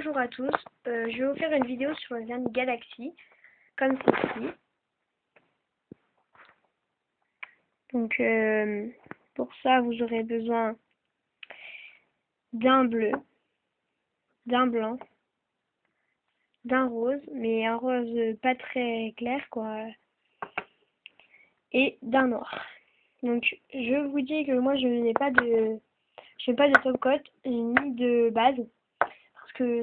Bonjour à tous, je vais vous faire une vidéo sur le vernis Galaxy, comme ceci. Donc pour ça vous aurez besoin d'un bleu, d'un blanc, d'un rose, mais un rose pas très clair quoi, et d'un noir. Donc je vous dis que moi je n'ai pas de top coat ni de base, parce que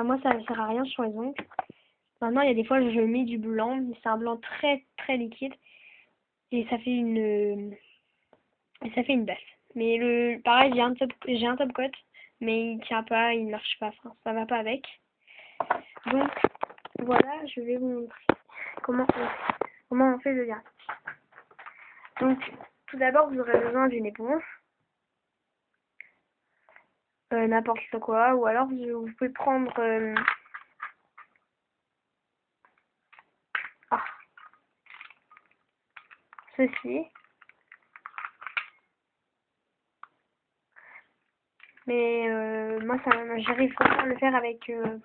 moi ça ne sert à rien sur les ongles. Maintenant il y a des fois je mets du blanc, mais c'est un blanc très très liquide et ça fait une base. Mais pareil j'ai un top coat, mais il tient pas, il marche pas, enfin ça va pas avec. Donc voilà, je vais vous montrer comment on fait le vernis. Donc tout d'abord vous aurez besoin d'une éponge, n'importe quoi, ou alors vous pouvez prendre ceci. Mais moi j'arrive pas à le faire avec une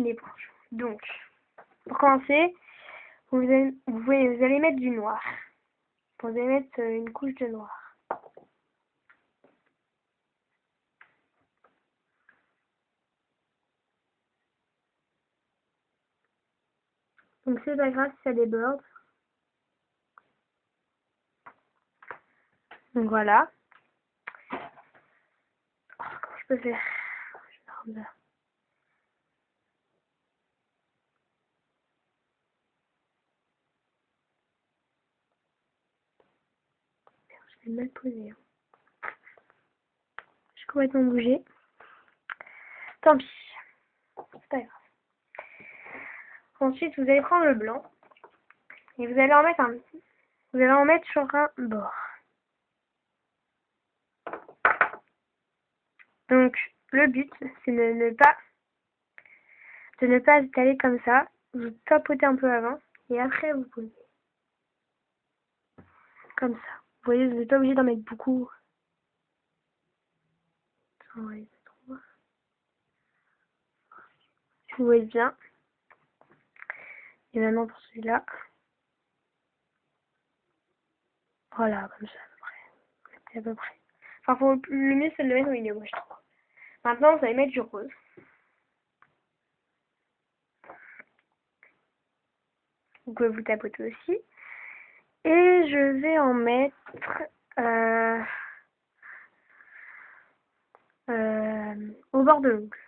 éponge. Donc pour commencer, vous allez mettre du noir. Vous allez mettre une couche de noir. Donc c'est pas grave si ça déborde. Donc voilà. Oh, comment je peux faire? Je vais le mal poser. Je suis complètement bougé. Tant pis. C'est pas grave. Ensuite, vous allez prendre le blanc et vous allez en mettre sur un bord. Donc le but, c'est de ne pas étaler comme ça. Vous tapotez un peu avant et après vous posez. Comme ça. Vous voyez, vous n'êtes pas obligé d'en mettre beaucoup. Vous voyez bien. Et maintenant pour celui-là. Voilà, comme ça à peu près. C'est à peu près. Enfin, le mieux c'est de le mettre au milieu, moi je trouve. Maintenant, vous allez mettre du rose. Vous pouvez vous tapoter aussi. Et je vais en mettre au bord de l'ongle.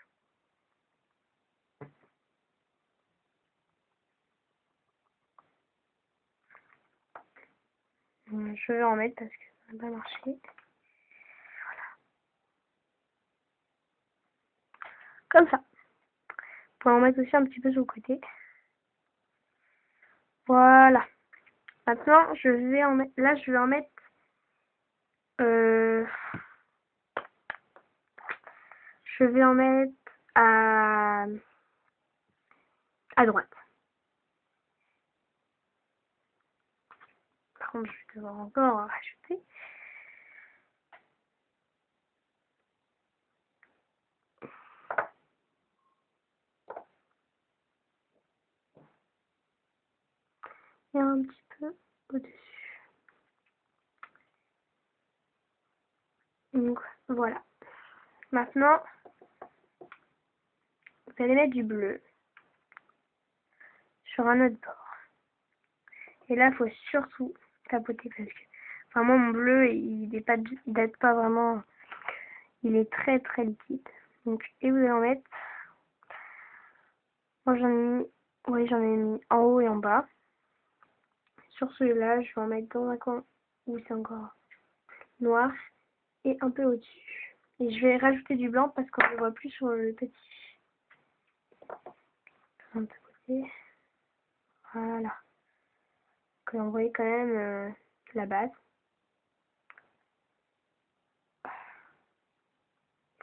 Je vais en mettre parce que ça n'a pas marché. Voilà. Comme ça. Vous pouvez en mettre aussi un petit peu sur le côté. Voilà. Maintenant, je vais en mettre je vais en mettre à droite. Par contre, je vais devoir encore rajouter. Et un petit peu au-dessus. Donc, voilà. Maintenant, vous allez mettre du bleu sur un autre bord. Et là, il faut surtout tapoter parce que, enfin, moi, mon bleu, il date pas vraiment, il est très très liquide. Donc, et vous allez en mettre, moi j'en ai mis en haut et en bas. Sur celui-là, je vais en mettre dans un coin où c'est encore noir et un peu au-dessus. Et je vais rajouter du blanc parce qu'on ne le voit plus sur le petit. Voilà. Que l'on voyait quand même la base.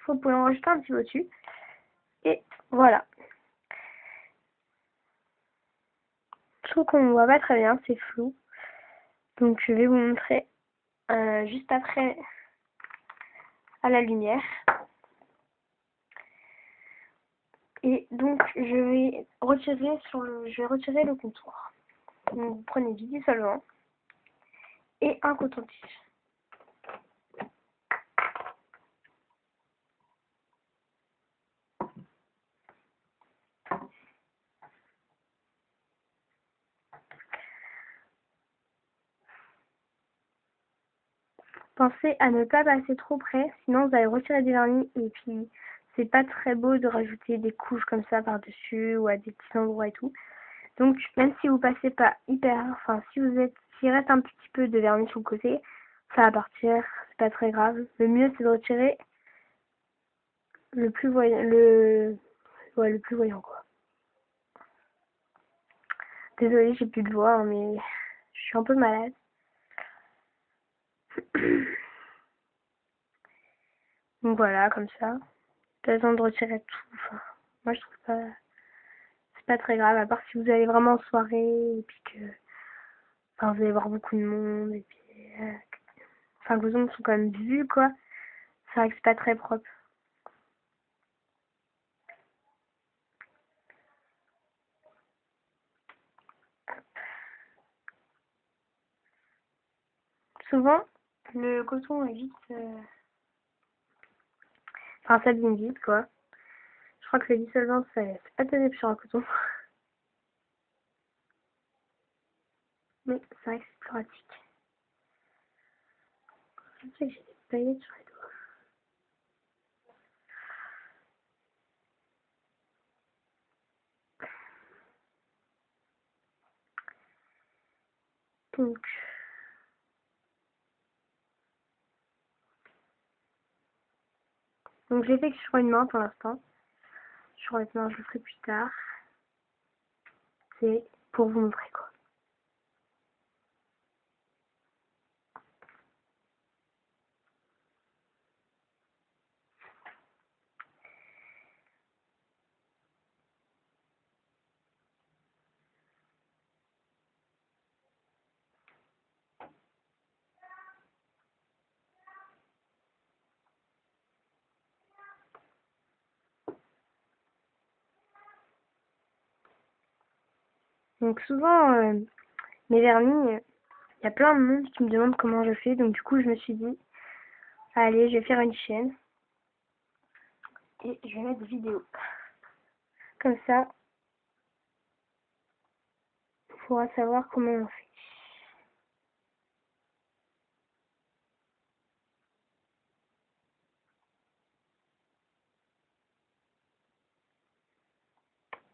Vous pouvez en rajouter un petit peu au-dessus. Et voilà. Je trouve qu'on ne voit pas très bien, c'est flou. Donc je vais vous montrer juste après à la lumière. Et donc je vais retirer le contour. Donc vous prenez du dissolvant et un coton-tige. Pensez à ne pas passer trop près, sinon vous allez retirer du vernis et puis c'est pas très beau de rajouter des couches comme ça par-dessus ou à des petits endroits et tout. Donc même si vous passez pas hyper, enfin s'il reste un petit peu de vernis sur le côté, ça va partir, c'est pas très grave. Le mieux c'est de retirer le plus voyant, le plus voyant quoi. Désolée, j'ai plus de voix, hein, mais je suis un peu malade. Donc voilà, comme ça. Pas besoin de retirer tout. Enfin, moi je trouve pas, c'est pas très grave, à part si vous allez vraiment en soirée et puis que, enfin vous allez voir beaucoup de monde et puis, enfin vos ongles sont quand même vus quoi. C'est vrai que c'est pas très propre. Souvent, le coton est vite, enfin ça devient vite quoi. Je crois que le dissolvant c'est pas terrible sur un coton. Mais c'est vrai que c'est plus pratique. Je sais que j'ai des paillettes sur les doigts. Donc j'ai fait que sur une main pour l'instant. Sur l'autre main je le ferai plus tard. C'est pour vous montrer quoi. Donc souvent, mes vernis, il y a plein de monde qui me demande comment je fais. Donc du coup, je me suis dit, allez, je vais faire une chaîne. Et je vais mettre des vidéos. Comme ça, on pourra savoir comment on fait.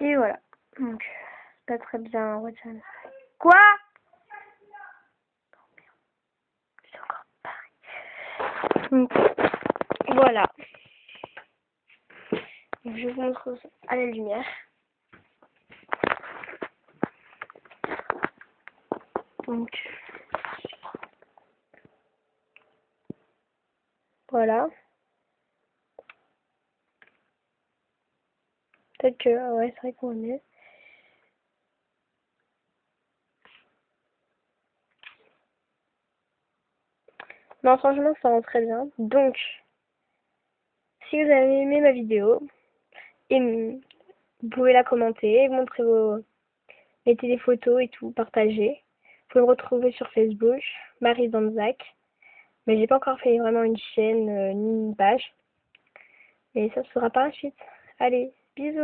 Et voilà. Donc, c'est pas très bien retiré. Quoi? C'est encore pareil. Donc, voilà. Donc, je vous montre à la lumière. Donc, voilà. Peut-être que, ouais, c'est vrai qu'on est mieux. Non, franchement, ça rend très bien. Donc, si vous avez aimé ma vidéo, vous pouvez la commenter, montrer mettez des photos et tout, partagez. Vous pouvez me retrouver sur Facebook, Marie Danzac. Mais j'ai pas encore fait vraiment une chaîne ni une page. Mais ça se fera par la suite. Allez, bisous!